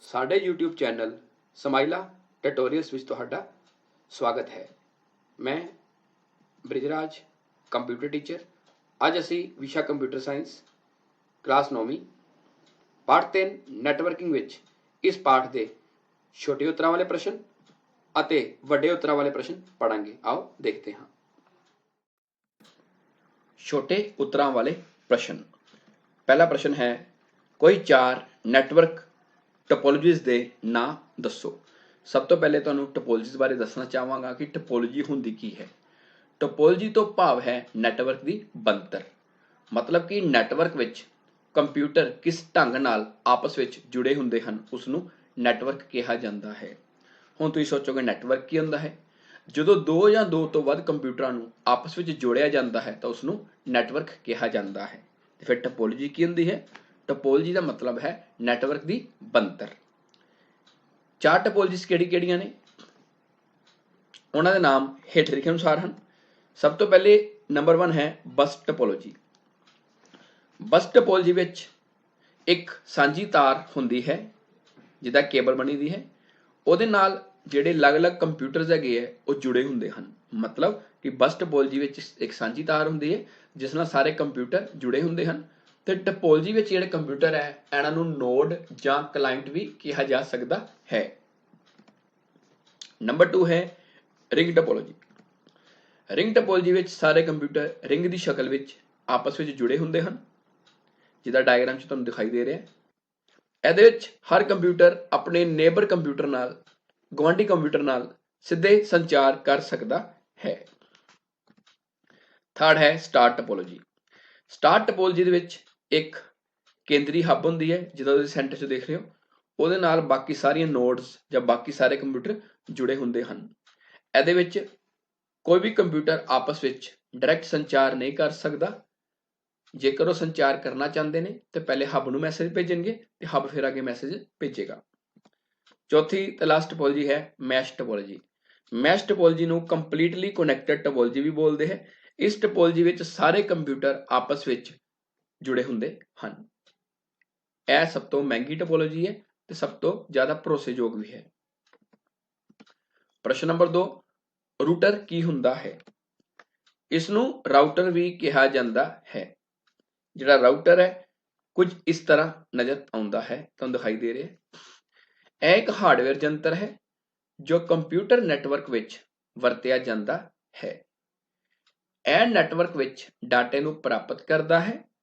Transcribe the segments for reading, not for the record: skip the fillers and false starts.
ਸਾਡੇ YouTube channel ਸਮਾਈਲਾ tutorials ਵਿੱਚ ਤੁਹਾਡਾ ਸਵਾਗਤ ਹੈ। ਮੈਂ ਬ੍ਰਿਜਰਾਜ ਕੰਪਿਊਟਰ ਟੀਚਰ। ਅੱਜ ਅਸੀਂ ਵਿਸ਼ਾ ਕੰਪਿਊਟਰ ਸਾਇੰਸ ਕਲਾਸ 9ਵੀਂ ਪਾਠ 3 ਨੈਟਵਰਕਿੰਗ ਵਿੱਚ ਇਸ ਪਾਠ ਦੇ ਛੋਟੇ ਉੱਤਰਾਂ ਵਾਲੇ ਪ੍ਰਸ਼ਨ ਅਤੇ ਵੱਡੇ ਉੱਤਰਾਂ ਵਾਲੇ ਪ੍ਰਸ਼ਨ ਪੜਾਂਗੇ। ਆਓ ਦੇਖਦੇ ਹਾਂ। ਛੋਟੇ ਉੱਤਰਾਂ ਵਾਲੇ ਪ੍ਰਸ਼ਨ। ਪਹਿਲਾ ਪ੍ਰਸ਼ਨ ਹੈ, ਕੋਈ 4 ਨੈਟਵਰਕ ਟੋਪੋਲੋਜੀਜ਼ ਦੇ ਨਾਂ ਦੱਸੋ। ਸਭ ਤੋਂ ਪਹਿਲੇ ਤੁਹਾਨੂੰ ਟੋਪੋਲੋਜੀਜ਼ ਬਾਰੇ ਦੱਸਣਾ ਚਾਹਾਂਗਾ ਕਿ ਟੋਪੋਲੋਜੀ ਹੁੰਦੀ ਕੀ ਹੈ। ਟੋਪੋਲੋਜੀ ਤੋਂ ਭਾਵ ਹੈ ਨੈਟਵਰਕ ਦੀ ਬਣਤਰ। ਮਤਲਬ ਕਿ ਨੈਟਵਰਕ ਵਿੱਚ ਕੰਪਿਊਟਰ ਕਿਸ ਢੰਗ ਨਾਲ ਆਪਸ ਵਿੱਚ ਜੁੜੇ ਹੁੰਦੇ ਹਨ, ਉਸ ਨੂੰ ਨੈਟਵਰਕ ਕਿਹਾ ਜਾਂਦਾ ਹੈ। ਹੁਣ ਤੁਸੀਂ ਸੋਚੋਗੇ ਨੈਟਵਰਕ ਕੀ ਹੁੰਦਾ ਹੈ। ਜਦੋਂ 2 ਜਾਂ 2 ਤੋਂ ਵੱਧ ਕੰਪਿਊਟਰਾਂ ਨੂੰ ਆਪਸ ਵਿੱਚ ਜੋੜਿਆ ਜਾਂਦਾ ਹੈ ਤਾਂ ਉਸ ਨੂੰ ਨੈਟਵਰਕ ਕਿਹਾ ਜਾਂਦਾ ਹੈ। ਤੇ ਫਿਰ ਟੋਪੋਲੋਜੀ ਕੀ ਹੁੰਦੀ ਹੈ। ਟੋਪੋਲੋਜੀ ਦਾ ਮਤਲਬ ਹੈ ਨੈਟਵਰਕ ਦੀ ਬਣਤਰ। 4 ਟੋਪੋਲੋਜੀਜ਼ ਕਿਹੜੀਆਂ ਨੇ, ਉਹਨਾਂ ਦੇ ਨਾਮ ਹੇਠ ਲਿਖੇ ਅਨੁਸਾਰ ਹਨ। ਸਭ ਤੋਂ ਪਹਿਲੇ ਨੰਬਰ 1 ਹੈ ਬਸ ਟੋਪੋਲੋਜੀ। ਬਸ ਟੋਪੋਲੋਜੀ ਵਿੱਚ ਇੱਕ ਸਾਂਝੀ ਤਾਰ ਹੁੰਦੀ ਹੈ ਜਿਹਦਾ ਕੇਬਲ ਬਣੀ ਦੀ ਹੈ। ਉਹਦੇ ਨਾਲ ਜਿਹੜੇ ਅਲੱਗ-ਅਲੱਗ ਕੰਪਿਊਟਰਸ ਹੈਗੇ ਹੈ ਉਹ ਜੁੜੇ ਹੁੰਦੇ ਹਨ। ਮਤਲਬ ਕਿ ਬਸ ਟੋਪੋਲੋਜੀ ਵਿੱਚ ਇੱਕ ਸਾਂਝੀ ਤਾਰ ਹੁੰਦੀ ਹੈ ਜਿਸ ਨਾਲ ਸਾਰੇ ਕੰਪਿਊਟਰ ਜੁੜੇ ਹੁੰਦੇ ਹਨ। ਤੇ ਟੋਪੋਲੋਜੀ ਵਿੱਚ ਜਿਹੜੇ ਕੰਪਿਊਟਰ ਹੈ ਇਹਨਾਂ ਨੂੰ ਨੋਡ ਜਾਂ ਕਲਾਇੰਟ ਵੀ ਕਿਹਾ ਜਾ ਸਕਦਾ ਹੈ। ਨੰਬਰ 2 ਹੈ ਰਿੰਗ ਟੋਪੋਲੋਜੀ। ਰਿੰਗ ਟੋਪੋਲੋਜੀ ਵਿੱਚ ਸਾਰੇ ਕੰਪਿਊਟਰ ਰਿੰਗ ਦੀ ਸ਼ਕਲ ਵਿੱਚ ਆਪਸ ਵਿੱਚ ਜੁੜੇ ਹੁੰਦੇ ਹਨ, ਜਿਹਦਾ ਡਾਇਗਰਾਮ 'ਚ ਤੁਹਾਨੂੰ ਦਿਖਾਈ ਦੇ ਰਿਹਾ ਹੈ। ਇਹਦੇ ਵਿੱਚ ਹਰ ਕੰਪਿਊਟਰ ਆਪਣੇ ਨੇਬਰ ਕੰਪਿਊਟਰ ਨਾਲ, ਗੁਆਂਢੀ ਕੰਪਿਊਟਰ ਨਾਲ ਸਿੱਧੇ ਸੰਚਾਰ ਕਰ ਸਕਦਾ ਹੈ। ਥਰਡ ਹੈ ਸਟਾਰ ਟੋਪੋਲੋਜੀ। ਸਟਾਰ ਟੋਪੋਲੋਜੀ ਦੇ ਵਿੱਚ ਇੱਕ ਕੇਂਦਰੀ ਹੱਬ ਹੁੰਦੀ ਹੈ ਜਿਹਦਾ ਤੁਸੀਂ ਸੈਂਟਰ 'ਚ ਦੇਖ ਰਹੇ ਹੋ। ਉਹਦੇ ਨਾਲ ਬਾਕੀ ਸਾਰੀਆਂ ਨੋਡਸ ਜਾਂ ਬਾਕੀ ਸਾਰੇ ਕੰਪਿਊਟਰ ਜੁੜੇ ਹੁੰਦੇ ਹਨ। ਇਹਦੇ ਵਿੱਚ ਕੋਈ ਵੀ ਕੰਪਿਊਟਰ ਆਪਸ ਵਿੱਚ ਡਾਇਰੈਕਟ ਸੰਚਾਰ ਨਹੀਂ ਕਰ ਸਕਦਾ। ਜੇਕਰ ਉਹ ਸੰਚਾਰ ਕਰਨਾ ਚਾਹੁੰਦੇ ਨੇ ਤੇ ਪਹਿਲੇ ਹੱਬ ਨੂੰ ਮੈਸੇਜ ਭੇਜਣਗੇ ਤੇ ਹੱਬ ਫਿਰ ਅੱਗੇ ਮੈਸੇਜ ਭੇਜੇਗਾ। ਚੌਥੀ ਤੇ ਲਾਸਟ ਟੋਪੋਲੋਜੀ ਹੈ ਮੈਸ਼ ਟੋਪੋਲੋਜੀ। ਮੈਸ਼ ਟੋਪੋਲੋਜੀ ਨੂੰ ਕੰਪਲੀਟਲੀ ਕਨੈਕਟਡ ਟੋਪੋਲੋਜੀ ਵੀ ਬੋਲਦੇ ਹੈ। ਇਸ ਟੋਪੋਲੋਜੀ ਵਿੱਚ ਸਾਰੇ ਕੰਪਿਊਟਰ ਆਪਸ ਵਿੱਚ ਜੁੜੇ ਹੁੰਦੇ ਹਨ। ਇਹ ਸਭ ਤੋਂ ਮਹਿੰਗੀ ਟੋਪੋਲੋਜੀ ਹੈ ਤੇ ਸਭ ਤੋਂ ਜ਼ਿਆਦਾ ਭਰੋਸੇਯੋਗ ਵੀ ਹੈ। ਪ੍ਰਸ਼ਨ ਨੰਬਰ 2, ਰੂਟਰ ਕੀ ਹੁੰਦਾ ਹੈ। ਇਸ ਨੂੰ ਰਾਊਟਰ ਵੀ ਕਿਹਾ ਜਾਂਦਾ ਹੈ। ਜਿਹੜਾ ਰਾਊਟਰ ਹੈ ਕੁਝ ਇਸ ਤਰ੍ਹਾਂ ਨਜ਼ਰ ਆਉਂਦਾ ਹੈ, ਤੁਹਾਨੂੰ ਦਿਖਾਈ ਦੇ ਰਿਹਾ ਹੈ। ਇਹ ਇੱਕ ਹਾਰਡਵੇਅਰ ਯੰਤਰ ਹੈ ਜੋ ਕੰਪਿਊਟਰ ਨੈਟਵਰਕ ਵਿੱਚ ਵਰਤਿਆ ਜਾਂਦਾ ਹੈ। ਇਹ ਨੈਟਵਰਕ ਵਿੱਚ ਡਾਟੇ ਨੂੰ ਪ੍ਰਾਪਤ ਕਰਦਾ ਹੈ,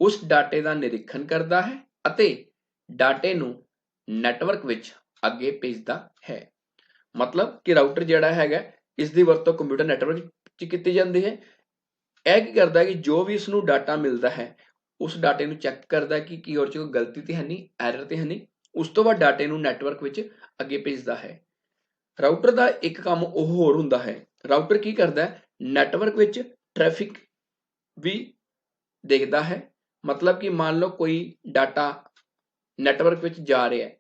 ਉਸ ਡਾਟੇ ਦਾ ਨਿਰੀਖਣ ਕਰਦਾ ਹੈ ਅਤੇ ਡਾਟੇ ਨੂੰ ਨੈਟਵਰਕ ਵਿੱਚ ਅੱਗੇ ਭੇਜਦਾ ਹੈ। ਮਤਲਬ ਕਿ ਰਾਊਟਰ ਜਿਹੜਾ ਹੈਗਾ ਇਸ ਦੀ ਵਰਤੋਂ ਕੰਪਿਊਟਰ ਨੈਟਵਰਕ 'ਚ ਕੀਤੀ ਜਾਂਦੀ ਹੈ। ਇਹ ਕੀ ਕਰਦਾ ਹੈ ਕਿ ਜੋ ਵੀ ਇਸ ਨੂੰ ਡਾਟਾ ਮਿਲਦਾ ਹੈ ਉਸ ਡਾਟੇ ਨੂੰ ਚੈੱਕ ਕਰਦਾ ਕਿ ਕੀ ਉਹਦੇ 'ਚ ਕੋਈ ਗਲਤੀ ਤੇ ਹੈ ਨਹੀਂ, ਐਰਰ ਤੇ ਹੈ ਨਹੀਂ। ਉਸ ਤੋਂ ਬਾਅਦ ਡਾਟੇ ਨੂੰ ਨੈਟਵਰਕ ਵਿੱਚ ਅੱਗੇ ਭੇਜਦਾ ਹੈ। ਰਾਊਟਰ ਦਾ ਇੱਕ ਕੰਮ ਉਹ ਹੋਰ ਹੁੰਦਾ ਹੈ। ਰਾਊਟਰ ਕੀ ਕਰਦਾ ਹੈ, ਨੈਟਵਰਕ ਵਿੱਚ ਟ੍ਰੈਫਿਕ ਵੀ ਦੇਖਦਾ ਹੈ। ਮਤਲਬ ਕਿ ਮੰਨ ਲਓ ਕੋਈ ਡਾਟਾ ਨੈਟਵਰਕ ਵਿੱਚ ਜਾ ਰਿਹਾ ਹੈ,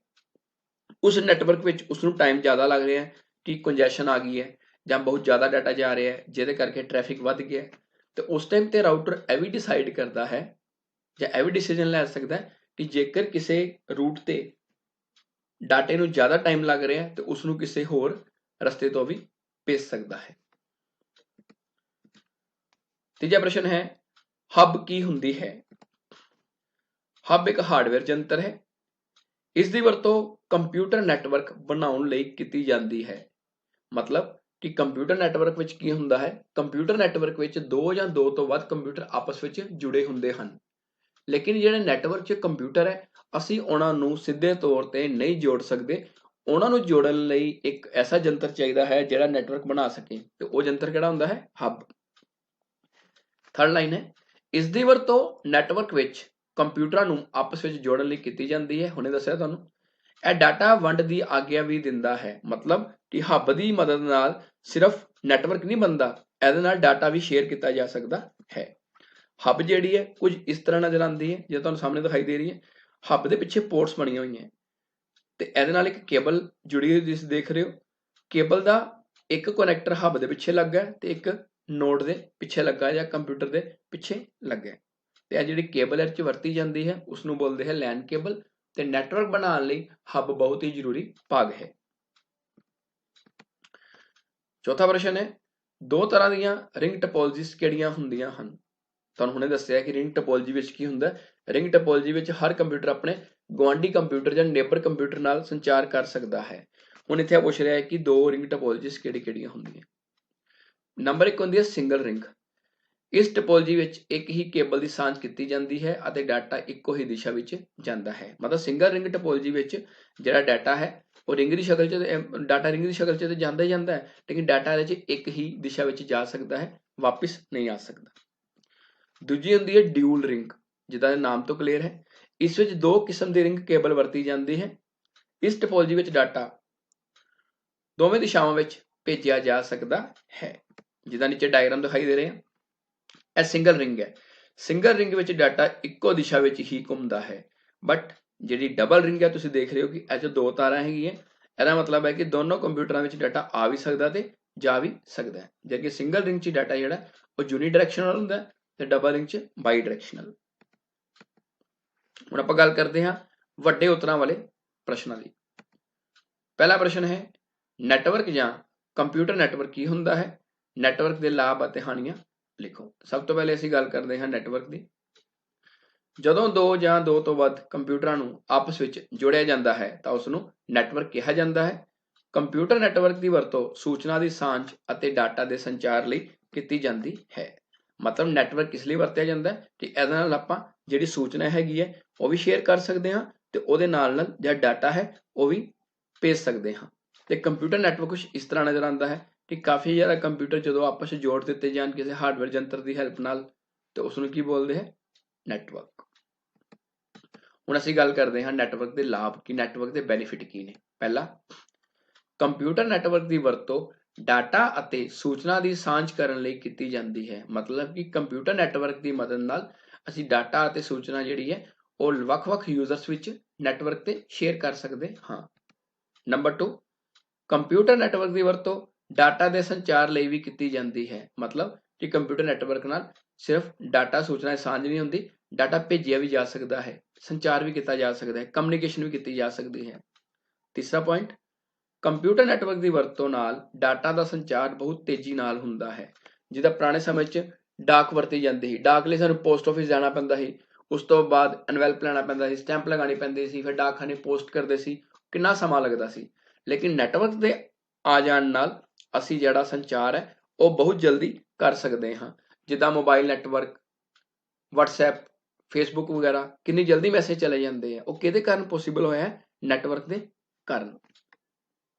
ਉਸ ਨੈਟਵਰਕ ਵਿੱਚ ਉਸਨੂੰ ਟਾਈਮ ਜ਼ਿਆਦਾ ਲੱਗ ਰਿਹਾ ਹੈ ਕਿ ਕੰਜੈਸ਼ਨ ਆ ਗਈ ਹੈ ਜਾਂ ਬਹੁਤ ਜ਼ਿਆਦਾ ਡਾਟਾ ਜਾ ਰਿਹਾ ਹੈ ਜਿਹਦੇ ਕਰਕੇ ਟ੍ਰੈਫਿਕ ਵੱਧ ਗਿਆ ਹੈ। ਤੇ ਉਸ ਟਾਈਮ ਤੇ ਰਾਊਟਰ ਇਹ ਵੀ ਡਿਸਾਈਡ ਕਰਦਾ ਹੈ ਜਾਂ ਇਹ ਵੀ ਡਿਸੀਜਨ ਲੈ ਸਕਦਾ ਹੈ ਕਿ ਜੇਕਰ ਕਿਸੇ ਰੂਟ ਤੇ ਡਾਟੇ ਨੂੰ ਜ਼ਿਆਦਾ ਟਾਈਮ ਲੱਗ ਰਿਹਾ ਤੇ ਉਸ ਨੂੰ ਕਿਸੇ ਹੋਰ ਰਸਤੇ ਤੋਂ ਵੀ ਭੇਜ ਸਕਦਾ ਹੈ। ਤੀਜਾ ਪ੍ਰਸ਼ਨ ਹੈ, ਹੱਬ ਕੀ ਹੁੰਦੀ ਹੈ। ਹੱਬ ਇੱਕ ਹਾਰਡਵੇਅਰ ਯੰਤਰ ਹੈ। ਇਸ ਦੀ ਵਰਤੋਂ ਕੰਪਿਊਟਰ ਨੈਟਵਰਕ ਬਣਾਉਣ ਲਈ ਕੀਤੀ ਜਾਂਦੀ ਹੈ। ਮਤਲਬ ਕਿ ਕੰਪਿਊਟਰ ਨੈਟਵਰਕ ਵਿੱਚ ਕੀ ਹੁੰਦਾ ਹੈ, ਕੰਪਿਊਟਰ ਨੈਟਵਰਕ ਵਿੱਚ 2 ਜਾਂ 2 ਤੋਂ ਵੱਧ ਕੰਪਿਊਟਰ ਆਪਸ ਵਿੱਚ ਜੁੜੇ ਹੁੰਦੇ ਹਨ। ਲੇਕਿਨ ਜਿਹੜੇ ਨੈਟਵਰਕ 'ਚ ਕੰਪਿਊਟਰ ਹੈ ਅਸੀਂ ਉਹਨਾਂ ਨੂੰ ਸਿੱਧੇ ਤੌਰ ਤੇ ਨਹੀਂ ਜੋੜ ਸਕਦੇ। ਉਹਨਾਂ ਨੂੰ ਜੋੜਨ ਲਈ ਇੱਕ ਐਸਾ ਯੰਤਰ ਚਾਹੀਦਾ ਹੈ ਜਿਹੜਾ ਨੈਟਵਰਕ ਬਣਾ ਸਕੇ ਤੇ ਉਹ ਯੰਤਰ ਕਿਹੜਾ ਹੁੰਦਾ ਹੈ, ਹੱਬ। ਥਰਡ ਲਾਈਨ ਹੈ, ਇਸ ਦੀ ਵਰਤੋਂ ਨੈਟਵਰਕ ਵਿੱਚ ਕੰਪਿਊਟਰਾਂ ਨੂੰ ਆਪਸ ਵਿੱਚ ਜੋੜਨ ਲਈ ਕੀਤੀ ਜਾਂਦੀ ਹੈ। ਹੁਣੇ ਦੱਸਿਆ ਤੁਹਾਨੂੰ। ਇਹ ਡਾਟਾ ਵੰਡ ਦੀ ਆਗਿਆ ਵੀ ਦਿੰਦਾ ਹੈ। ਮਤਲਬ ਕਿ ਹੱਬ ਦੀ ਮਦਦ ਨਾਲ ਸਿਰਫ ਨੈਟਵਰਕ ਨਹੀਂ ਬਣਦਾ, ਇਹਦੇ ਨਾਲ ਡਾਟਾ ਵੀ ਸ਼ੇਅਰ ਕੀਤਾ ਜਾ ਸਕਦਾ ਹੈ। ਹੱਬ ਜਿਹੜੀ ਹੈ ਕੁਝ ਇਸ ਤਰ੍ਹਾਂ ਨਜ਼ਰ ਆਉਂਦੀ ਹੈ ਜੋ ਤੁਹਾਨੂੰ ਸਾਹਮਣੇ ਦਿਖਾਈ ਦੇ ਰਹੀ ਹੈ। ਹੱਬ ਦੇ ਪਿੱਛੇ ਪੋਰਟਸ ਬਣੀਆਂ ਹੋਈਆਂ ਤੇ ਇਹਦੇ ਨਾਲ ਇੱਕ ਕੇਬਲ ਜੁੜੀ ਹੋਈ ਤੁਸੀਂ ਦੇਖ ਰਹੇ ਹੋ। ਕੇਬਲ ਦਾ ਇੱਕ ਕਨੈਕਟਰ ਹੱਬ ਦੇ ਪਿੱਛੇ ਲੱਗਾ ਤੇ ਇੱਕ ਨੋਡ ਦੇ ਪਿੱਛੇ ਲੱਗਾ ਜਾਂ ਕੰਪਿਊਟਰ ਦੇ ਪਿੱਛੇ ਲੱਗਾ। ਤੇ ਇਹ ਜਿਹੜੀ ਕੇਬਲ ਇਹ 'ਚ ਵਰਤੀ ਜਾਂਦੀ ਹੈ ਉਸ ਨੂੰ ਬੋਲਦੇ ਹੈ ਲੈਨ ਕੇਬਲ। ਤੇ ਨੈਟਵਰਕ ਬਣਾਉਣ ਲਈ ਹੱਬ ਬਹੁਤ ਹੀ ਜ਼ਰੂਰੀ ਭਾਗ ਹੈ। ਚੌਥਾ ਪ੍ਰਸ਼ਨ ਹੈ, ਦੋ ਤਰ੍ਹਾਂ ਦੀਆਂ ਰਿੰਗ ਟਪੋਲੋਜੀਜ਼ ਕਿਹੜੀਆਂ ਹੁੰਦੀਆਂ ਹਨ? ਤੁਹਾਨੂੰ ਹੁਣੇ ਦੱਸਿਆ ਕਿ ਰਿੰਗ ਟਪੋਲੋਜੀ ਵਿੱਚ ਕੀ ਹੁੰਦਾ ਹੈ। ਰਿੰਗ ਟਪੋਲੋਜੀ ਵਿੱਚ ਹਰ ਕੰਪਿਊਟਰ ਆਪਣੇ ਗੁਆਂਢੀ ਕੰਪਿਊਟਰ ਜਾਂ ਨੇਬਰ ਕੰਪਿਊਟਰ ਨਾਲ ਸੰਚਾਰ ਕਰ ਸਕਦਾ ਹੈ। ਹੁਣ ਇੱਥੇ ਪੁੱਛ ਰਿਹਾ ਹੈ ਕਿ ਦੋ ਰਿੰਗ ਟਪੋਲੋਜੀਜ਼ ਕਿਹੜੀਆਂ ਹੁੰਦੀਆਂ। ਨੰਬਰ 1 ਹੁੰਦੀ ਹੈ ਸਿੰਗਲ ਰਿੰਗ। ਇਸ ਟਪੋਲੋਜੀ ਵਿੱਚ ਇੱਕ ਹੀ ਕੇਬਲ ਦੀ ਸਾਂਝ ਕੀਤੀ ਜਾਂਦੀ ਹੈ ਅਤੇ ਡਾਟਾ ਇੱਕੋ ਹੀ ਦਿਸ਼ਾ ਵਿੱਚ ਜਾਂਦਾ ਹੈ। ਮਤਲਬ ਸਿੰਗਲ ਰਿੰਗ ਟਪੋਲੋਜੀ ਵਿੱਚ ਜਿਹੜਾ ਡਾਟਾ ਹੈ ਉਹ ਰਿੰਗ ਦੀ ਸ਼ਕਲ 'ਚ ਡਾਟਾ ਰਿੰਗ ਦੀ ਸ਼ਕਲ 'ਚ ਤਾਂ ਜਾਂਦਾ ਹੀ ਜਾਂਦਾ ਹੈ, ਲੇਕਿਨ ਡਾਟਾ ਇਹਦੇ 'ਚ ਇੱਕ ਹੀ ਦਿਸ਼ਾ ਵਿੱਚ ਜਾ ਸਕਦਾ ਹੈ, ਵਾਪਿਸ ਨਹੀਂ ਆ ਸਕਦਾ। ਦੂਜੀ ਹੁੰਦੀ ਹੈ ਡਿਊਲ ਰਿੰਗ, ਜਿਹਦਾ ਨਾਮ ਤੋਂ ਕਲੀਅਰ ਹੈ। ਇਸ ਵਿੱਚ ਦੋ ਕਿਸਮ ਦੀ ਰਿੰਗ ਕੇਬਲ ਵਰਤੀ ਜਾਂਦੀ ਹੈ। ਇਸ ਟਪੋਲੋਜੀ ਵਿੱਚ ਡਾਟਾ ਦੋਵੇਂ ਦਿਸ਼ਾਵਾਂ ਵਿੱਚ ਭੇਜਿਆ ਜਾ ਸਕਦਾ ਹੈ, ਜਿਹਦਾ ਨੀਚੇ ਡਾਇਗਰਾਮ ਦਿਖਾਈ ਦੇ ਰਹੇ ਹੈ। ਇਹ ਸਿੰਗਲ ਰਿੰਗ ਹੈ। ਸਿੰਗਲ ਰਿੰਗ ਵਿੱਚ ਡਾਟਾ ਇੱਕੋ ਦਿਸ਼ਾ ਵਿੱਚ ਹੀ ਘੁੰਮਦਾ ਹੈ, ਬਟ ਜਿਹੜੀ ਡਬਲ ਰਿੰਗ ਹੈ ਤੁਸੀਂ ਦੇਖ ਰਹੇ ਹੋ ਕਿ ਇਹ 'ਚ ਦੋ ਤਾਰਾਂ ਹੈਗੀਆਂ। ਇਹਦਾ ਮਤਲਬ ਹੈ ਕਿ ਦੋਨੋਂ ਕੰਪਿਊਟਰਾਂ ਵਿੱਚ ਡਾਟਾ ਆ ਵੀ ਸਕਦਾ ਤੇ ਜਾ ਵੀ ਸਕਦਾ ਹੈ, ਜਦਕਿ ਸਿੰਗਲ ਰਿੰਗ 'ਚ ਡਾਟਾ ਜਿਹੜਾ ਉਹ ਯੂਨੀ ਡਾਇਰੈਕਸ਼ਨਲ ਹੁੰਦਾ ਹੈ ਤੇ ਡਬਲ ਰਿੰਗ 'ਚ ਬਾਈ ਡਾਇਰੈਕਸ਼ਨਲ। ਹੁਣ ਆਪਾਂ ਗੱਲ ਕਰਦੇ ਹਾਂ ਵੱਡੇ ਉਤਰਾਂ ਵਾਲੇ ਪ੍ਰਸ਼ਨਾਂ ਦੀ। ਪਹਿਲਾ ਪ੍ਰਸ਼ਨ ਹੈ, ਨੈਟਵਰਕ ਜਾਂ ਕੰਪਿਊਟਰ ਨੈਟਵਰਕ ਕੀ ਹੁੰਦਾ ਹੈ? ਨੈਟਵਰਕ ਦੇ ਲਾਭ ਅਤੇ ਹਾਨੀਆਂ ਲਿਖੋ। ਸਭ ਤੋਂ ਪਹਿਲੇ ਅਸੀਂ ਗੱਲ ਕਰਦੇ ਹਾਂ ਨੈਟਵਰਕ ਦੀ। ਜਦੋਂ ਦੋ ਜਾਂ ਦੋ ਤੋਂ ਵੱਧ ਕੰਪਿਊਟਰਾਂ ਨੂੰ ਆਪਸ ਵਿੱਚ ਜੋੜਿਆ ਜਾਂਦਾ ਹੈ ਤਾਂ ਉਸ ਨੂੰ ਨੈਟਵਰਕ ਕਿਹਾ ਜਾਂਦਾ ਹੈ। ਕੰਪਿਊਟਰ ਨੈਟਵਰਕ ਦੀ ਵਰਤੋਂ ਸੂਚਨਾ ਦੀ ਸਾਂਝ ਅਤੇ ਡਾਟਾ ਦੇ ਸੰਚਾਰ ਲਈ ਕੀਤੀ ਜਾਂਦੀ ਹੈ। ਮਤਲਬ ਨੈਟਵਰਕ ਕਿਸ ਲਈ ਵਰਤਿਆ ਜਾਂਦਾ ਹੈ ਕਿ ਇਹਦੇ ਨਾਲ ਆਪਾਂ ਜਿਹੜੀ ਸੂਚਨਾ ਹੈਗੀ ਹੈ ਉਹ ਵੀ ਸ਼ੇਅਰ ਕਰ ਸਕਦੇ ਹਾਂ ਤੇ ਉਹਦੇ ਨਾਲ ਨਾਲ ਜਿਹੜਾ ਡਾਟਾ ਹੈ ਉਹ ਵੀ ਭੇਜ ਸਕਦੇ ਹਾਂ। ਤੇ ਕੰਪਿਊਟਰ ਨੈਟਵਰਕ ਕੁਝ ਇਸ ਤਰ੍ਹਾਂ ਨਜ਼ਰ ਆਉਂਦਾ ਹੈ ਕਿ ਕਾਫੀ ਜ਼ਿਆਦਾ ਕੰਪਿਊਟਰ ਜਦੋਂ ਆਪਸ ਵਿੱਚ ਜੋੜ ਦਿੱਤੇ ਜਾਣ ਕਿਸੇ ਹਾਰਡਵੇਅਰ ਯੰਤਰ ਦੀ ਹੈਲਪ ਨਾਲ ਤੇ ਉਸ ਨੂੰ ਕੀ ਬੋਲਦੇ ਹੈ? ਨੈਟਵਰਕ। ਹੁਣ ਅਸੀਂ ਗੱਲ ਕਰਦੇ ਹਾਂ ਨੈਟਵਰਕ ਦੇ ਲਾਭ ਕਿ ਨੈਟਵਰਕ ਦੇ ਬੈਨੀਫਿਟ ਕੀ ਨੇ। ਪਹਿਲਾ, ਕੰਪਿਊਟਰ ਨੈਟਵਰਕ ਦੀ ਵਰਤੋਂ ਡਾਟਾ ਅਤੇ ਸੂਚਨਾ ਦੀ ਸਾਂਝ ਕਰਨ ਲਈ ਕੀਤੀ ਜਾਂਦੀ ਹੈ। ਮਤਲਬ ਕਿ ਕੰਪਿਊਟਰ ਨੈਟਵਰਕ ਦੀ ਮਦਦ ਨਾਲ ਅਸੀਂ ਡਾਟਾ ਅਤੇ ਸੂਚਨਾ ਜਿਹੜੀ ਹੈ ਉਹ ਵੱਖ-ਵੱਖ ਯੂਜ਼ਰਸ ਵਿੱਚ ਨੈਟਵਰਕ ਤੇ ਸ਼ੇਅਰ ਕਰ ਸਕਦੇ ਹਾਂ। ਨੰਬਰ 2, ਕੰਪਿਊਟਰ ਨੈਟਵਰਕ ਦੀ ਵਰਤੋਂ ਡਾਟਾ ਦੇ ਸੰਚਾਰ ਲਈ ਵੀ ਕੀਤੀ ਜਾਂਦੀ ਹੈ। ਮਤਲਬ ਕਿ ਕੰਪਿਊਟਰ ਨੈਟਵਰਕ ਨਾਲ ਸਿਰਫ ਡਾਟਾ ਸੂਚਨਾ ਦੀ ਸਾਂਝ ਨਹੀਂ ਹੁੰਦੀ, ਡਾਟਾ ਭੇਜਿਆ ਵੀ ਜਾ ਸਕਦਾ ਹੈ, ਸੰਚਾਰ ਵੀ ਕੀਤਾ ਜਾ ਸਕਦਾ ਹੈ, ਕਮਿਊਨੀਕੇਸ਼ਨ ਵੀ ਕੀਤੀ ਜਾ ਸਕਦੀ ਹੈ। ਤੀਸਰਾ ਪੁਆਇੰਟ, ਕੰਪਿਊਟਰ ਨੈਟਵਰਕ ਦੀ ਵਰਤੋਂ ਨਾਲ ਡਾਟਾ ਦਾ ਸੰਚਾਰ ਬਹੁਤ ਤੇਜ਼ੀ ਨਾਲ ਹੁੰਦਾ ਹੈ। ਜਿੱਦਾਂ ਪੁਰਾਣੇ ਸਮੇਂ 'ਚ ਡਾਕ ਵਰਤੀ ਜਾਂਦੀ ਸੀ, ਡਾਕ ਲਈ ਸਾਨੂੰ ਪੋਸਟ ਆਫਿਸ ਜਾਣਾ ਪੈਂਦਾ ਸੀ, ਉਸ ਤੋਂ ਬਾਅਦ ਐਨਵੈਲਪ ਲੈਣਾ ਪੈਂਦਾ ਸੀ, ਸਟੈਂਪ ਲਗਾਉਣੀ ਪੈਂਦੀ ਸੀ, ਫਿਰ ਡਾਕਖਾਨੇ ਪੋਸਟ ਕਰਦੇ ਸੀ, ਕਿੰਨਾ ਸਮਾਂ ਲੱਗਦਾ ਸੀ। ਲੇਕਿਨ ਨੈਟਵਰਕ ਦੇ ਆ ਜਾਣ ਨਾਲ ਅਸੀਂ ਜਿਹੜਾ ਸੰਚਾਰ ਹੈ ਉਹ ਬਹੁਤ ਜਲਦੀ ਕਰ ਸਕਦੇ ਹਾਂ। ਜਿੱਦਾਂ ਮੋਬਾਈਲ ਨੈਟਵਰਕ, ਵਟਸਐਪ, ਫੇਸਬੁੱਕ ਵਗੈਰਾ ਕਿੰਨੀ ਜਲਦੀ ਮੈਸੇਜ ਚਲੇ ਜਾਂਦੇ ਆ, ਉਹ ਕਿਹਦੇ ਕਾਰਨ ਪੋਸੀਬਲ ਹੋਇਆ ਹੈ? ਨੈਟਵਰਕ ਦੇ ਕਾਰਨ।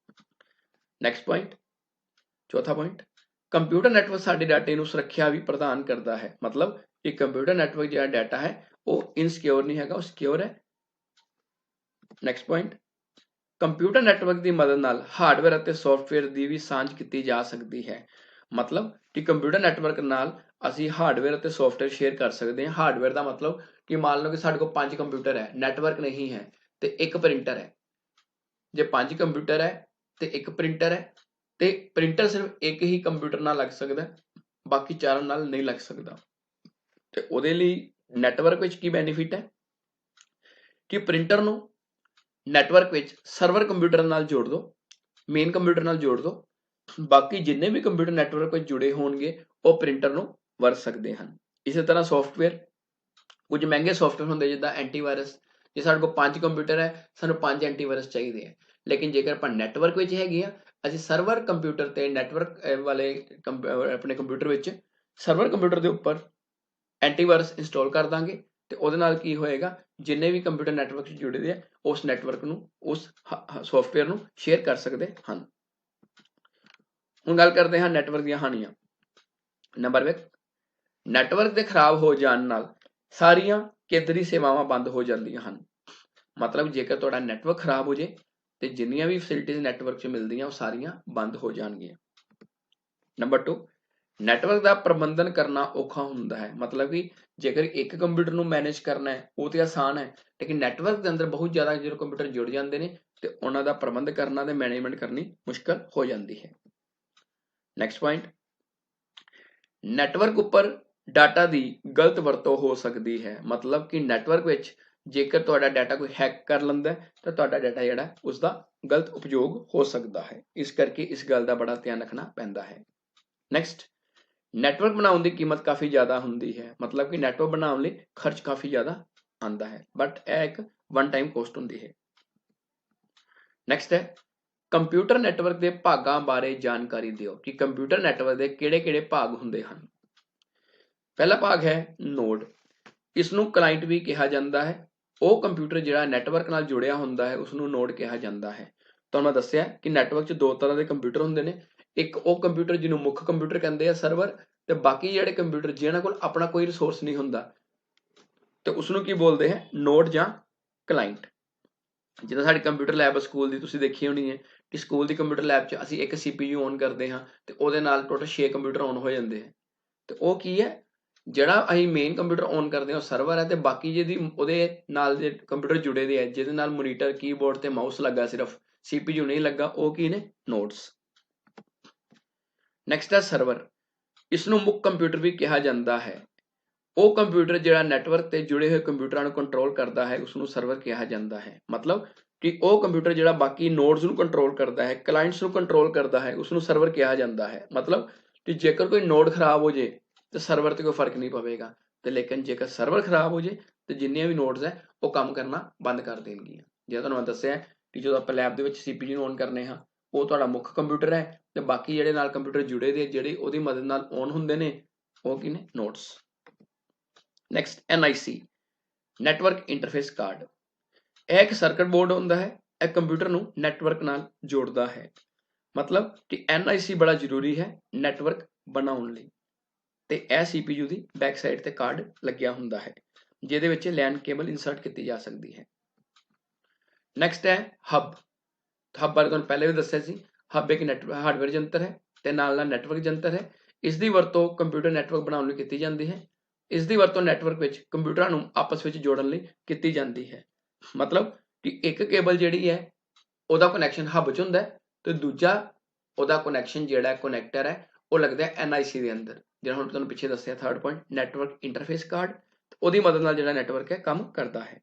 ਨੈਕਸਟ ਪੁਆਇੰਟ, ਚੌਥਾ ਪੁਆਇੰਟ, ਕੰਪਿਊਟਰ ਨੈਟਵਰਕ ਸਾਡੇ ਡਾਟੇ ਨੂੰ ਸੁਰੱਖਿਆ ਵੀ ਪ੍ਰਦਾਨ ਕਰਦਾ ਹੈ। ਮਤਲਬ ਕਿ ਕੰਪਿਊਟਰ ਨੈਟਵਰਕ ਜਿਹੜਾ ਡਾਟਾ ਹੈ ਉਹ ਇਨਸਿਕਿਉਰ ਨਹੀਂ ਹੈਗਾ, ਉਹ ਸਿਕਿਉਰ ਹੈ। ਨੈਕਸਟ ਪੁਆਇੰਟ, ਕੰਪਿਊਟਰ ਨੈਟਵਰਕ ਦੀ ਮਦਦ ਨਾਲ ਹਾਰਡਵੇਅਰ ਅਤੇ ਸੌਫਟਵੇਅਰ ਦੀ ਵੀ ਸਾਂਝ ਕੀਤੀ ਜਾ ਸਕਦੀ ਹੈ। ਮਤਲਬ ਕਿ ਕੰਪਿਊਟਰ ਨੈਟਵਰਕ ਨਾਲ ਅਸੀਂ ਹਾਰਡਵੇਅਰ ਅਤੇ ਸੌਫਟਵੇਅਰ ਸ਼ੇਅਰ ਕਰ ਸਕਦੇ ਹਾਂ। ਹਾਰਡਵੇਅਰ ਦਾ ਮਤਲਬ ਕਿ ਮੰਨ ਲਓ ਕਿ ਸਾਡੇ ਕੋਲ 5 ਕੰਪਿਊਟਰ ਹੈ, ਨੈਟਵਰਕ ਨਹੀਂ ਹੈ ਤੇ ਇੱਕ ਪ੍ਰਿੰਟਰ ਹੈ। ਜੇ 5 ਕੰਪਿਊਟਰ ਹੈ ਤੇ ਇੱਕ ਪ੍ਰਿੰਟਰ ਹੈ ਤੇ ਪ੍ਰਿੰਟਰ ਸਿਰਫ ਇੱਕ ਹੀ ਕੰਪਿਊਟਰ ਨਾਲ ਲੱਗ ਸਕਦਾ, ਬਾਕੀ ਚਾਰਾਂ ਨਾਲ ਨਹੀਂ ਲੱਗ ਸਕਦਾ। ਤੇ ਉਹਦੇ ਲਈ ਨੈਟਵਰਕ ਵਿੱਚ ਕੀ ਬੈਨੀਫਿਟ ਹੈ ਕਿ ਪ੍ਰਿੰਟਰ ਨੂੰ ਨੈਟਵਰਕ ਵਿੱਚ ਸਰਵਰ ਕੰਪਿਊਟਰ ਨਾਲ ਜੋੜ ਦਿਓ, ਮੇਨ ਕੰਪਿਊਟਰ ਨਾਲ ਜੋੜ ਦਿਓ, ਬਾਕੀ ਜਿੰਨੇ ਵੀ ਕੰਪਿਊਟਰ ਨੈਟਵਰਕ ਵਿੱਚ ਜੁੜੇ ਹੋਣਗੇ ਉਹ ਪ੍ਰਿੰਟਰ ਨੂੰ ਵਰਤ ਸਕਦੇ ਹਨ। ਇਸੇ ਤਰ੍ਹਾਂ ਸੌਫਟਵੇਅਰ, ਕੁਝ ਮਹਿੰਗੇ ਸੌਫਟਵੇਅਰ ਹੁੰਦੇ ਜਿੱਦਾਂ ਐਂਟੀਵਾਇਰਸ। ਜੇ ਸਾਡੇ ਕੋਲ 5 ਕੰਪਿਊਟਰ ਹੈ, ਸਾਨੂੰ 5 ਐਂਟੀਵਾਇਰਸ ਚਾਹੀਦੇ ਆ। ਲੇਕਿਨ ਜੇਕਰ ਆਪਾਂ ਨੈਟਵਰਕ ਵਿੱਚ ਹੈਗੇ ਆ, ਅਸੀਂ ਸਰਵਰ ਕੰਪਿਊਟਰ ਤੇ ਨੈਟਵਰਕ ਵਾਲੇ ਆਪਣੇ ਕੰਪਿਊਟਰ ਵਿੱਚ ਸਰਵਰ ਕੰਪਿਊਟਰ ਦੇ ਉੱਪਰ ਐਂਟੀਵਾਇਰਸ ਇੰਸਟਾਲ ਕਰ ਦਾਂਗੇ ਤੇ ਉਹਦੇ ਨਾਲ ਕੀ ਹੋਏਗਾ, ਜਿੰਨੇ ਵੀ ਕੰਪਿਊਟਰ ਨੈਟਵਰਕ 'ਚ ਜੁੜੇ ਆ ਉਸ ਨੈਟਵਰਕ ਨੂੰ, ਉਸ ਸੌਫਟਵੇਅਰ ਨੂੰ ਸ਼ੇਅਰ ਕਰ ਸਕਦੇ ਹਨ। ਹੁਣ ਗੱਲ ਕਰਦੇ ਹਾਂ ਨੈਟਵਰਕ ਦੀਆਂ ਹਾਨੀਆਂ। ਨੰਬਰ 1, ਨੈਟਵਰਕ ਦੇ ਖਰਾਬ ਹੋ ਜਾਣ ਨਾਲ ਸਾਰੀਆਂ ਕੇਂਦਰੀ ਸੇਵਾਵਾਂ ਬੰਦ ਹੋ ਜਾਂਦੀਆਂ ਹਨ। ਮਤਲਬ ਜੇਕਰ ਤੁਹਾਡਾ ਨੈਟਵਰਕ ਖਰਾਬ ਹੋ ਜੇ ਤੇ ਜਿੰਨੀਆਂ ਵੀ ਫੈਸਿਲਿਟੀਜ਼ ਨੈਟਵਰਕ 'ਚ ਮਿਲਦੀਆਂ ਉਹ ਸਾਰੀਆਂ ਬੰਦ ਹੋ ਜਾਣਗੀਆਂ। ਨੰਬਰ 2, ਨੈਟਵਰਕ ਦਾ ਪ੍ਰਬੰਧਨ ਕਰਨਾ ਔਖਾ ਹੁੰਦਾ ਹੈ। ਮਤਲਬ ਕਿ ਜੇਕਰ ਇੱਕ ਕੰਪਿਊਟਰ ਨੂੰ ਮੈਨੇਜ ਕਰਨਾ ਹੈ ਉਹ ਤੇ ਆਸਾਨ ਹੈ, ਲੇਕਿਨ ਨੈਟਵਰਕ ਦੇ ਅੰਦਰ ਬਹੁਤ ਜ਼ਿਆਦਾ ਜਦੋਂ ਕੰਪਿਊਟਰ ਜੁੜ ਜਾਂਦੇ ਨੇ ਤੇ ਉਹਨਾਂ ਦਾ ਪ੍ਰਬੰਧ ਕਰਨਾ ਤੇ ਮੈਨੇਜਮੈਂਟ ਕਰਨੀ ਮੁਸ਼ਕਲ ਹੋ ਜਾਂਦੀ ਹੈ। ਨੈਕਸਟ ਪੁਆਇੰਟ, ਨੈਟਵਰਕ ਉੱਪਰ ਡਾਟਾ ਦੀ ਗਲਤ ਵਰਤੋਂ ਹੋ ਸਕਦੀ ਹੈ। ਮਤਲਬ ਕਿ ਨੈਟਵਰਕ ਵਿੱਚ जेकर तुहाडा डाटा कोई हैक कर लैंदा है तो तुहाडा डाटा जिहड़ा उसका गलत उपयोग हो सकता है। इस करके इस गल का बड़ा ध्यान रखना पैंदा है। नैक्सट, नैटवर्क बनाने की कीमत काफ़ी ज़्यादा होंदी है, मतलब कि नैटवर्क बनाने लई खर्च काफ़ी ज़्यादा आंदा है, बट यह एक वन टाइम कॉस्ट होंदी है। नैक्सट है, कंप्यूटर नैटवर्क के भागों बारे जानकारी दिओ कि कंप्यूटर नैटवर्क के किहड़े-किहड़े भाग होंदे हन। पहला भाग है नोड, इसनूं क्लाइंट भी कहा जाता है। वह कंप्यूटर जिहड़ा नैटवर्क नाल जुड़िया होंदा है उसनूं नोड कहा जाता है। तो मैं दस्सिया कि नैटवर्क 'च दो तरह के कंप्यूटर होंदे ने, एक वो कंप्यूटर जिन्हों मुख्य कंप्यूटर कहते हैं सर्वर, ते बाकी जिहड़े कंप्यूटर जिन्हां कोल अपना कोई रिसोर्स नहीं होंदा ते उसनूं की बोलते हैं नोड जां क्लाइंट। जिद्दां साडी कंप्यूटर लैब स्कूल की तुसीं देखी होनी है कि स्कूल की कंप्यूटर लैब 'च असीं एक CPU ऑन करते हाँ ते उहदे नाल टोटल 6 कंप्यूटर ऑन हो जाते हैं। तो वह की है, जिहड़ा असीं मेन कंप्यूटर ऑन करते हैं सर्वर है, तो बाकी जिहदी उहदे नाल दे कंप्यूटर जुड़े दे है जिहदे नाल मोनीटर कीबोर्ड ते माउस लगा, सिर्फ CPU नहीं लगा, वह की ने नोड्स। नैक्सट है सर्वर, इसनूं मुख्य कंप्यूटर भी कहा जाता है। वह कंप्यूटर जिहड़ा नैटवर्क ते जुड़े हुए कंप्यूटरां नूं कंट्रोल करता है उसनूं सर्वर कहा जाता है। मतलब कि वह कंप्यूटर जिहड़ा बाकी नोड्स नूं कंट्रोल करता है, क्लाइंट्स नूं कंट्रोल करता है, उसनूं सर्वर कहा जाता है। मतलब कि जेकर कोई नोड खराब हो जाए तो सर्वर ते कोई फर्क नहीं पवेगा, तो लेकिन जेकर सर्वर खराब हो जाए तो जिन्नियां भी नोड्स है वो काम करना बंद कर देणगियां। जिवें तुहानूं मैं दस्सिआ कि जो आपां lab they which CPU on करने हाँ, वो तुहाडा मुख्य कंप्यूटर है ते बाकी जिहड़े नाल कंप्यूटर जुड़े दे जिहड़ी उहदी मदद नाल ऑन हुंदे ने वो की ने nodes. Next NIC, network interface card, यह एक सर्किट बोर्ड होंदा है, यह कंप्यूटर नूं नैटवर्क नाल जोड़दा है। मतलब कि NIC बड़ा जरूरी है नैटवर्क बनाउण लई। ते यह CPU की बैक साइड ते कार्ड लग्या हुंदा है जिहदे विच लैन केबल इंसर्ट की जा सकती है। नैक्सट है हब, हब बारे तुहानूं पहले भी दस्सिआ सी, हब एक हार्डवेयर यंत्र है ते नाल नाल नैटवर्क यंत्र है। इसकी वरतों कंप्यूटर नैटवर्क बनाउण लई कीती जांदी है। इसकी वरतों नैटवर्क विच कंप्यूटरां नूं आपस विच जोड़न लई कीती जांदी है। मतलब कि एक केबल जिहड़ी है उहदा कनैक्शन हब च हुंदा है ते दूजा उहदा कनैक्शन जिहड़ा कनैक्टर है वो लगदा है NIC दे अंदर। जिहड़ा हुण तुहानूं पिछे दस्सिआ third point network interface card, उहदी मदद नाल जिहड़ा नैटवर्क है काम करदा है।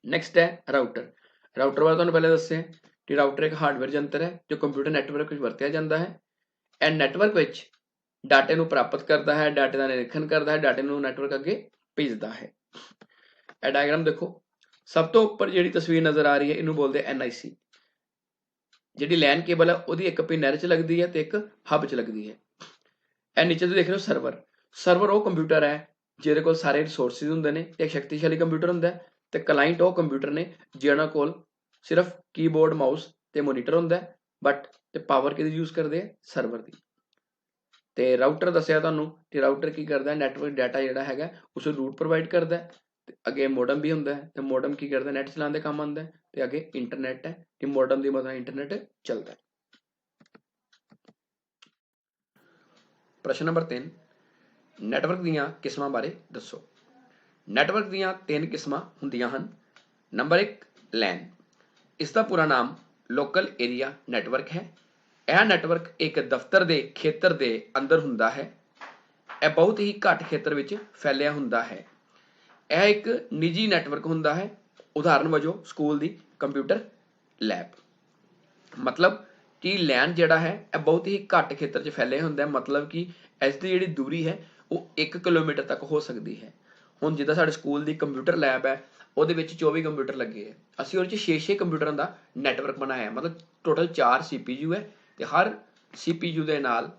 नैक्सट है राउटर, राउटर बारे तुहानूं पहले दस्सिआ कि राउटर एक हार्डवेयर यंत्र है जो कंप्यूटर नैटवर्क विच वरतिया जांदा है। यह नैटवर्क विच डाटे नूं प्राप्त करता है, डाटे का निरीक्षण करता है, डाटे नूं नैटवर्क अगे भेजता है। यह डायग्राम देखो, सब तो उपर जिहड़ी तस्वीर नज़र आ रही है इनू बोलते हैं NIC। जिहड़ी लैन केबल है उहदी एक पिन नैट च लगदी है ते एक हब च लगदी है। यह नीचे तुसीं देख रहे हो सर्वर, सर्वर वो कंप्यूटर है जिहदे कोल सारे रिसोर्सिस हुंदे ने, एक शक्तिशाली कंप्यूटर हुंदा है ते क्लाइंट वो कंप्यूटर ने जिहनां कोल सिर्फ कीबोर्ड माउस ते मोनीटर हुंदा है, बट ते पावर किहदी यूज़ करदे आ सर्वर दी। ते राउटर दस्सिआ तुहानूं कि राउटर की करदा है नैटवर्क डाटा जिहड़ा हैगा उस रूट प्रोवाइड करदा है ते अगे मोडम भी हुंदा है ते मोडम की करदा नैट चलाउण दे काम आंदा है ते अगे इंटरनेट है कि मोडम दी मदद नाल इंटरनेट चलदा है। प्रश्न नंबर 3, नैटवर्क दीयां किस्मां बारे दस्सो। नैटवर्क दीयां 3 किस्मां हुंदियां हन। नंबर 1 लैन, इसका पूरा नाम लोकल एरिया नैटवर्क है। यह नैटवर्क एक दफ्तर के खेतर के अंदर हुंदा है। यह बहुत ही घट खेतर विच फैलिया हुंदा है। यह एक निजी नैटवर्क हुंदा है, उदाहरण वजों स्कूल की कंप्यूटर लैब। मतलब कि लैन जिहड़ा है यह बहुत ही घट खेतर च फैलिया हुंदा है, मतलब कि इसकी जिहड़ी दूरी है वो 1 किलोमीटर तक हो सकती है। हुण जिद्दां साडे स्कूल की कंप्यूटर लैब है ਉਹਦੇ ਵਿੱਚ 24 ਕੰਪਿਊਟਰ ਲੱਗੇ ਹੈ, ਅਸੀਂ ਉਹਦੇ 'ਚ 6-6 ਕੰਪਿਊਟਰਾਂ ਦਾ ਨੈਟਵਰਕ ਬਣਾਇਆ, ਮਤਲਬ ਟੋਟਲ 4 CPU ਹੈ ਤੇ ਹਰ CPU ਦੇ ਨਾਲ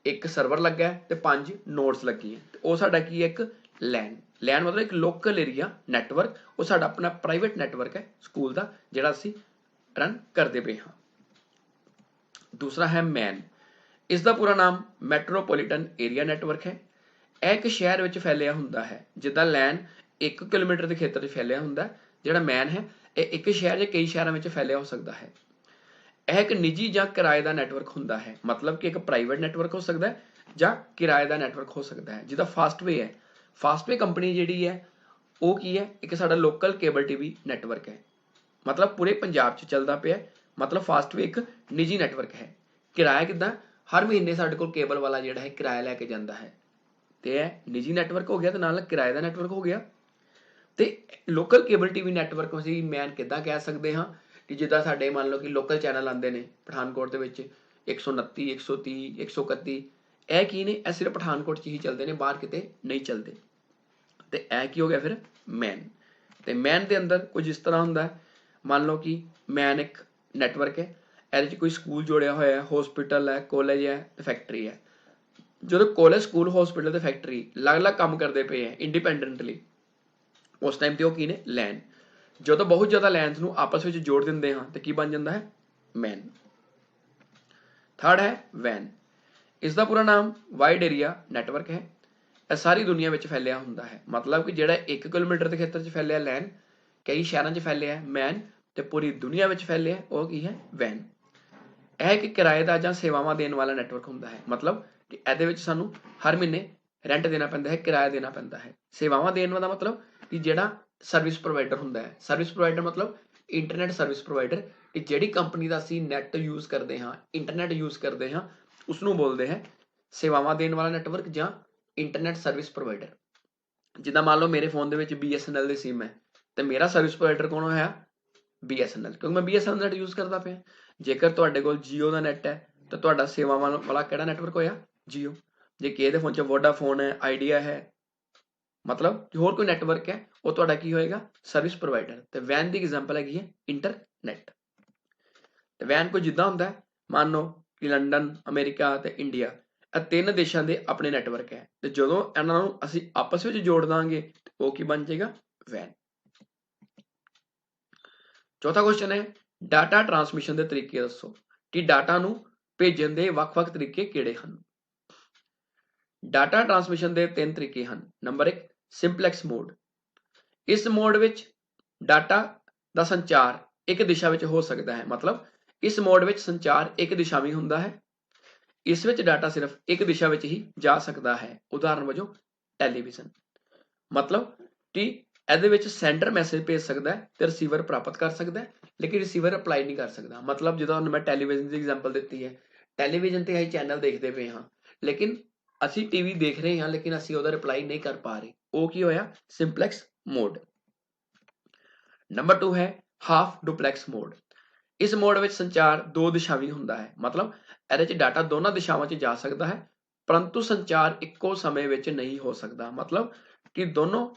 ਇੱਕ ਸਰਵਰ ਲੱਗਾ ਹੈ ਤੇ 5 ਨੋਡਸ ਲੱਗੀ ਹੈ ਤੇ ਉਹ ਸਾਡਾ ਕੀ ਹੈ ਇੱਕ LAN। LAN ਮਤਲਬ ਇੱਕ ਲੋਕਲ ਏਰੀਆ ਨੈਟਵਰਕ, ਉਹ ਸਾਡਾ ਆਪਣਾ ਪ੍ਰਾਈਵੇਟ ਨੈਟਵਰਕ ਹੈ ਸਕੂਲ ਦਾ ਜਿਹੜਾ ਅਸੀਂ ਰਨ ਕਰਦੇ ਪਏ ਹਾਂ। दूसरा है मैन, इसका पूरा नाम मैट्रोपोलीटन एरिया नैटवर्क है। यह एक शहर में फैलिया हुंदा है, जिद्दां लैन 1 किलोमीटर के खेतर में फैलिया हुंदा है, जिहड़ा मैन है यह एक शहर या कई शहरों में फैलिया हो सकता है। यह एक निजी या किराए का नैटवर्क हुंदा है, मतलब कि एक प्राइवेट नैटवर्क हो सकता है या किराए का नैटवर्क हो सकता है। जिद्दां फास्टवे है, फास्टवे कंपनी जिहड़ी है वो की है एक साडा लोकल केबल TV नैटवर्क है, मतलब पूरे पंजाब च चलदा पिया, मतलब फास्टवे एक निजी नैटवर्क है। किराया किद्दां, हर महीने साडे कोल केबल वाला जिहड़ा है किराया लैके जांदा है, ते यह निजी नैटवर्क हो गया ते नाल किराए दा नैटवर्क हो गया। ਤੇ ਲੋਕਲ ਕੇਬਲ ਟੀਵੀ ਨੈਟਵਰਕ ਅਸੀਂ ਮੈਨ ਕਿੱਦਾਂ ਕਹਿ ਸਕਦੇ ਹਾਂ ਕਿ ਜਿੱਦਾਂ ਸਾਡੇ ਮੰਨ ਲਓ ਕਿ ਲੋਕਲ ਚੈਨਲ ਆਉਂਦੇ ਨੇ ਪਠਾਨਕੋਟ ਦੇ ਵਿੱਚ 129 130 131 ਇਹ ਕੀ ਨੇ ਇਹ ਸਿਰਫ ਪਠਾਨਕੋਟ 'ਚ ਹੀ ਚੱਲਦੇ ਨੇ ਬਾਹਰ ਕਿਤੇ ਨਹੀਂ ਚੱਲਦੇ ਤੇ ਇਹ ਕੀ ਹੋ ਗਿਆ ਫਿਰ ਮੈਨ ਤੇ ਮੈਨ ਦੇ ਅੰਦਰ ਕੁਝ ਇਸ ਤਰ੍ਹਾਂ ਹੁੰਦਾ ਹੈ ਮੰਨ ਲਓ ਕਿ ਮੈਨ ਇੱਕ ਨੈਟਵਰਕ ਹੈ ਇਹਦੇ 'ਚ ਕੋਈ ਸਕੂਲ ਜੋੜਿਆ ਹੋਇਆ ਹੈ ਹਸਪੀਟਲ ਹੈ ਕਾਲਜ ਹੈ ਤੇ ਫੈਕਟਰੀ ਹੈ ਜਦੋਂ ਕਾਲਜ ਸਕੂਲ ਹਸਪੀਟਲ ਤੇ ਫੈਕਟਰੀ ਅਲੱਗ-ਅਲੱਗ ਕੰਮ ਕਰਦੇ ਪਏ ਹੈ ਇੰਡੀਪੈਂਡੈਂਟਲੀ ਉਸ ਟਾਈਮ ਤੇ ਉਹ ਕੀ ਨੇ ਲੈਨ ਜਦੋਂ ਬਹੁਤ ਜ਼ਿਆਦਾ ਲੈਨਸ ਨੂੰ ਆਪਸ ਵਿੱਚ ਜੋੜ ਦਿੰਦੇ ਹਾਂ ਤੇ ਕੀ ਬਣ ਜਾਂਦਾ ਹੈ ਮੈਨ ਥਰਡ ਹੈ ਵੈਨ ਇਸ ਦਾ ਪੂਰਾ ਨਾਮ ਵਾਈਡ ਏਰੀਆ ਨੈਟਵਰਕ ਹੈ ਇਹ ਸਾਰੀ ਦੁਨੀਆ ਵਿੱਚ ਫੈਲਿਆ ਹੁੰਦਾ ਹੈ ਮਤਲਬ ਕਿ ਜਿਹੜਾ 1 ਕਿਲੋਮੀਟਰ ਦੇ ਖੇਤਰ 'ਚ ਫੈਲਿਆ ਲੈਨ ਕਈ ਸ਼ਹਿਰਾਂ 'ਚ ਫੈਲਿਆ ਮੈਨ ਤੇ ਪੂਰੀ ਦੁਨੀਆ ਵਿੱਚ ਫੈਲਿਆ ਉਹ ਕੀ ਹੈ ਵੈਨ ਇਹ ਇੱਕ ਕਿਰਾਏ ਦਾ ਜਾਂ ਸੇਵਾਵਾਂ ਦੇਣ ਵਾਲਾ ਨੈਟਵਰਕ ਹੁੰਦਾ ਹੈ ਮਤਲਬ ਕਿ ਇਹਦੇ ਵਿੱਚ ਸਾਨੂੰ ਹਰ ਮਹੀਨੇ ਰੈਂਟ ਦੇਣਾ ਪੈਂਦਾ ਹੈ ਕਿਰਾਇਆ ਦੇਣਾ ਪੈਂਦਾ ਹੈ ਸੇਵਾਵਾਂ ਦੇਣ ਦਾ ਮਤਲਬ ਕਿ ਜਿਹੜਾ ਸਰਵਿਸ ਪ੍ਰੋਵਾਈਡਰ ਹੁੰਦਾ ਹੈ ਸਰਵਿਸ ਪ੍ਰੋਵਾਈਡਰ ਮਤਲਬ ਇੰਟਰਨੈਟ ਸਰਵਿਸ ਪ੍ਰੋਵਾਈਡਰ ਕਿ ਜਿਹੜੀ ਕੰਪਨੀ ਦਾ ਅਸੀਂ ਨੈਟ ਯੂਜ਼ ਕਰਦੇ ਹਾਂ ਇੰਟਰਨੈਟ ਯੂਜ਼ ਕਰਦੇ ਹਾਂ ਉਸ ਨੂੰ ਬੋਲਦੇ ਹੈ ਸੇਵਾਵਾਂ ਦੇਣ ਵਾਲਾ ਨੈਟਵਰਕ ਜਾਂ ਇੰਟਰਨੈਟ ਸਰਵਿਸ ਪ੍ਰੋਵਾਈਡਰ ਜਿੱਦਾਂ ਮੰਨ ਲਓ ਮੇਰੇ ਫੋਨ ਦੇ ਵਿੱਚ BSNL ਦੀ ਸਿਮ ਹੈ ਤੇ ਮੇਰਾ ਸਰਵਿਸ ਪ੍ਰੋਵਾਈਡਰ ਕੌਣ ਹੋਇਆ BSNL ਕਿਉਂਕਿ ਮੈਂ BSNL ਨੈਟ ਯੂਜ਼ ਕਰਦਾ ਪਿਆ ਜੇਕਰ ਤੁਹਾਡੇ ਕੋਲ Jio ਦਾ ਨੈਟ ਹੈ ਤਾਂ ਤੁਹਾਡਾ ਸੇਵਾਵਾਂ ਵਾਲਾ ਕਿਹੜਾ ਨੈਟਵਰਕ ਹੋਇਆ Jio ਜੇ ਕਿਸੇ ਦੇ ਫੋਨ 'ਚ ਵੋਡਾਫੋਨ ਹੈ ਆਈਡੀਆ ਹੈ ਮਤਲਬ ਹੋਰ ਕੋਈ ਨੈਟਵਰਕ ਹੈ ਉਹ ਤੁਹਾਡਾ ਕੀ ਹੋਏਗਾ ਸਰਵਿਸ ਪ੍ਰੋਵਾਈਡਰ ਤੇ ਵੈਨ ਦੀ ਐਗਜ਼ਾਮਪਲ ਹੈਗੀ ਹੈ ਇੰਟਰਨੈਟ ਤੇ ਵੈਨ ਕੋਈ ਜਿੱਦਾਂ ਹੁੰਦਾ ਹੈ ਮੰਨ ਲਓ ਕਿ ਲੰਡਨ ਅਮਰੀਕਾ ਤੇ ਇੰਡੀਆ ਇਹ ਤਿੰਨ ਦੇਸ਼ਾਂ ਦੇ ਆਪਣੇ ਨੈਟਵਰਕ ਹੈ ਤੇ ਜਦੋਂ ਇਹਨਾਂ ਨੂੰ ਅਸੀਂ ਆਪਸ ਵਿੱਚ ਜੋੜ ਦਾਂਗੇ ਉਹ ਕੀ ਬਣ ਜਾਏਗਾ ਵੈਨ ਚੌਥਾ ਕੁਐਸਚਨ ਹੈ ਡਾਟਾ ਟਰਾਂਸਮਿਸ਼ਨ ਦੇ ਤਰੀਕੇ ਦੱਸੋ ਕਿ ਡਾਟਾ ਨੂੰ ਭੇਜਣ ਦੇ ਵੱਖ-ਵੱਖ ਤਰੀਕੇ ਕਿਹੜੇ ਹਨ ਡਾਟਾ ਟਰਾਂਸਮਿਸ਼ਨ ਦੇ ਤਿੰਨ ਤਰੀਕੇ ਹਨ ਨੰਬਰ 1 ਸਿੰਪਲੈਕਸ ਮੋਡ ਇਸ ਮੋਡ ਵਿੱਚ ਡਾਟਾ ਦਾ ਸੰਚਾਰ ਇੱਕ ਦਿਸ਼ਾ ਵਿੱਚ ਹੋ ਸਕਦਾ ਹੈ ਮਤਲਬ ਇਸ ਮੋਡ ਵਿੱਚ ਸੰਚਾਰ ਇੱਕ ਦਿਸ਼ਾਵੀ ਹੁੰਦਾ ਹੈ ਇਸ ਵਿੱਚ ਡਾਟਾ ਸਿਰਫ ਇੱਕ ਦਿਸ਼ਾ ਵਿੱਚ ਹੀ ਜਾ ਸਕਦਾ ਹੈ ਉਦਾਹਰਨ ਵਜੋਂ ਟੈਲੀਵਿਜ਼ਨ ਮਤਲਬ ਕਿ ਇਹਦੇ ਵਿੱਚ ਸੈਂਡਰ ਮੈਸੇਜ ਭੇਜ ਸਕਦਾ ਹੈ ਤੇ ਰਿਸੀਵਰ ਪ੍ਰਾਪਤ ਕਰ ਸਕਦਾ ਹੈ ਲੇਕਿਨ ਰਿਸੀਵਰ ਅਪਲਾਈ ਨਹੀਂ ਕਰ ਸਕਦਾ ਮਤਲਬ ਜਦੋਂ ਮੈਂ ਟੈਲੀਵਿਜ਼ਨ ਦੀ ਐਗਜ਼ਾਮਪਲ ਦਿੱਤੀ ਹੈ ਟੈਲੀਵਿਜ਼ਨ ਤੇ ਅਸੀਂ ਚੈਨਲ ਦੇਖਦੇ ਪਏ ਹਾਂ ਲੇਕਿਨ ਅਸੀਂ ਟੀਵੀ ਦੇਖ ਰਹੇ ਹਾਂ ਲੇਕਿਨ ਅਸੀਂ ਉਹਦਾ ਰਿਪਲਾਈ ਨਹੀਂ ਕਰ ਪਾ ਰਹੇ ਉਹ ਕੀ ਹੋਇਆ ਸਿੰਪਲੈਕਸ ਮੋਡ ਨੰਬਰ 2 ਹੈ ਹਾਫ ਡੁਪਲੈਕਸ ਮੋਡ ਇਸ ਮੋਡ ਵਿੱਚ ਸੰਚਾਰ ਦੋ ਦਿਸ਼ਾਵੀ ਹੁੰਦਾ ਹੈ ਮਤਲਬ ਇਹਦੇ 'ਚ ਡਾਟਾ ਦੋਨਾਂ ਦਿਸ਼ਾਵਾਂ 'ਚ ਜਾ ਸਕਦਾ ਹੈ ਪਰੰਤੂ ਸੰਚਾਰ ਇੱਕੋ ਸਮੇਂ ਵਿੱਚ ਨਹੀਂ ਹੋ ਸਕਦਾ ਮਤਲਬ ਕਿ ਦੋਨੋਂ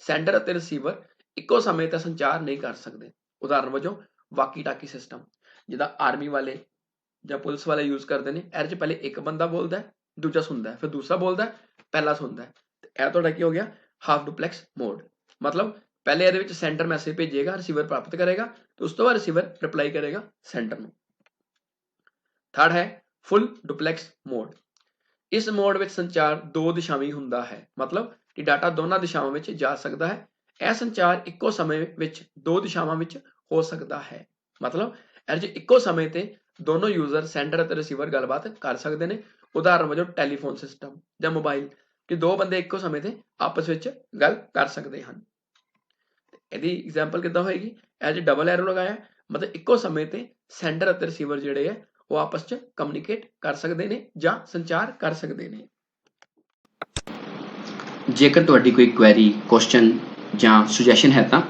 ਸੈਂਡਰ ਅਤੇ ਰਿਸੀਵਰ ਇੱਕੋ ਸਮੇਂ ਤੇ ਸੰਚਾਰ ਨਹੀਂ ਕਰ ਸਕਦੇ ਉਦਾਹਰਨ ਵਜੋਂ ਵਾਕੀ ਟਾਕੀ ਸਿਸਟਮ ਜਿੱਦਾਂ ਆਰਮੀ ਵਾਲੇ ਜਾਂ ਪੁਲਿਸ ਵਾਲੇ ਯੂਜ਼ ਕਰਦੇ ਨੇ ਇਹਦੇ 'ਚ ਪਹਿਲੇ ਇੱਕ ਬੰਦਾ ਬੋਲਦਾ ਹੈ ਦੂਜਾ ਸੁਣਦਾ ਹੈ ਫਿਰ ਦੂਸਰਾ ਬੋਲਦਾ ਹੈ ਪਹਿਲਾ ਸੁਣਦਾ ਹੈ ਤੇ ਇਹ ਤੁਹਾਡਾ ਕੀ ਹੋ ਗਿਆ ਹਾਫ ਡੁਪਲੈਕਸ ਮੋਡ ਮਤਲਬ ਪਹਿਲੇ ਇਹਦੇ ਵਿੱਚ ਸੈਂਡਰ ਮੈਸੇਜ ਭੇਜੇਗਾ ਰਿਸੀਵਰ ਪ੍ਰਾਪਤ ਕਰੇਗਾ ਤੇ ਉਸ ਤੋਂ ਬਾਅਦ ਰਿਸੀਵਰ ਰਿਪਲਾਈ ਕਰੇਗਾ ਸੈਂਡਰ ਨੂੰ ਥਰਡ ਹੈ ਫੁੱਲ ਡੁਪਲੈਕਸ ਮੋਡ ਇਸ ਮੋਡ ਵਿੱਚ ਸੰਚਾਰ ਦੋ ਦਿਸ਼ਾਵੀ ਹੁੰਦਾ ਹੈ ਮਤਲਬ ਕਿ ਡਾਟਾ ਦੋਨਾਂ ਦਿਸ਼ਾਵਾਂ ਵਿੱਚ ਜਾ ਸਕਦਾ ਹੈ ਇਹ ਸੰਚਾਰ ਇੱਕੋ ਸਮੇਂ ਵਿੱਚ ਦੋ ਦਿਸ਼ਾਵਾਂ ਵਿੱਚ ਹੋ ਸਕਦਾ ਹੈ ਮਤਲਬ ਇਹ 'ਚ ਇੱਕੋ ਸਮੇਂ ਤੇ ਦੋਨੋਂ ਯੂਜ਼ਰ ਸੈਂਡਰ ਅਤੇ ਰਿਸੀਵਰ ਗੱਲਬਾਤ ਕਰ ਸਕਦੇ ਨੇ ਉਦਾਹਰਨ ਵਜੋਂ ਟੈਲੀਫੋਨ ਸਿਸਟਮ ਜਾਂ ਮੋਬਾਈਲ ਕਿ ਦੋ ਬੰਦੇ ਇੱਕੋ ਸਮੇਂ ਤੇ ਆਪਸ ਵਿੱਚ ਗੱਲ ਕਰ ਸਕਦੇ ਹਨ ਇਹਦੀ ਐਗਜ਼ਾਮਪਲ ਕਿੱਦਾਂ ਹੋਏਗੀ ਇਹ 'ਚ ਡਬਲ ਐਰੋ ਲਗਾਇਆ ਮਤਲਬ ਇੱਕੋ ਸਮੇਂ ਤੇ ਸੈਂਡਰ ਅਤੇ ਰਿਸੀਵਰ ਜਿਹੜੇ ਹੈ ਉਹ ਆਪਸ 'ਚ ਕਮਿਊਨੀਕੇਟ ਕਰ ਸਕਦੇ ਨੇ ਜਾਂ ਸੰਚਾਰ ਕਰ ਸਕਦੇ ਨੇ ਜੇਕਰ ਤੁਹਾਡੀ ਕੋਈ ਕੁਐਰੀ ਕੁਐਸਚਨ ਜਾਂ ਸੁਜੈਸ਼ਨ ਹੈ ਤਾਂ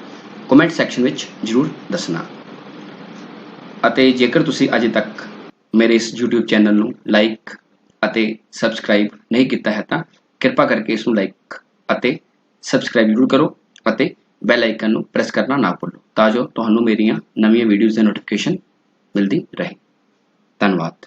ਕਮੈਂਟ ਸੈਕਸ਼ਨ ਵਿੱਚ ਜ਼ਰੂਰ ਦੱਸਣਾ ਅਤੇ ਜੇਕਰ ਤੁਸੀਂ ਅਜੇ ਤੱਕ ਮੇਰੇ ਇਸ YouTube ਚੈਨਲ ਨੂੰ ਲਾਈਕ ਅਤੇ ਸਬਸਕ੍ਰਾਈਬ ਨਹੀਂ ਕੀਤਾ ਹੈ ਤਾਂ ਕਿਰਪਾ ਕਰਕੇ ਇਸ ਨੂੰ ਲਾਈਕ ਅਤੇ ਸਬਸਕ੍ਰਾਈਬ ਜ਼ਰੂਰ ਕਰੋ ਅਤੇ ਬੈਲ ਆਈਕਨ ਨੂੰ ਪ੍ਰੈਸ ਕਰਨਾ ਨਾ ਭੁੱਲੋ ਤਾਂ ਜੋ ਤੁਹਾਨੂੰ ਮੇਰੀਆਂ ਨਵੀਆਂ ਵੀਡੀਓਜ਼ ਦੀ ਨੋਟੀਫਿਕੇਸ਼ਨ ਮਿਲਦੀ ਰਹੇ ਧੰਨਵਾਦ।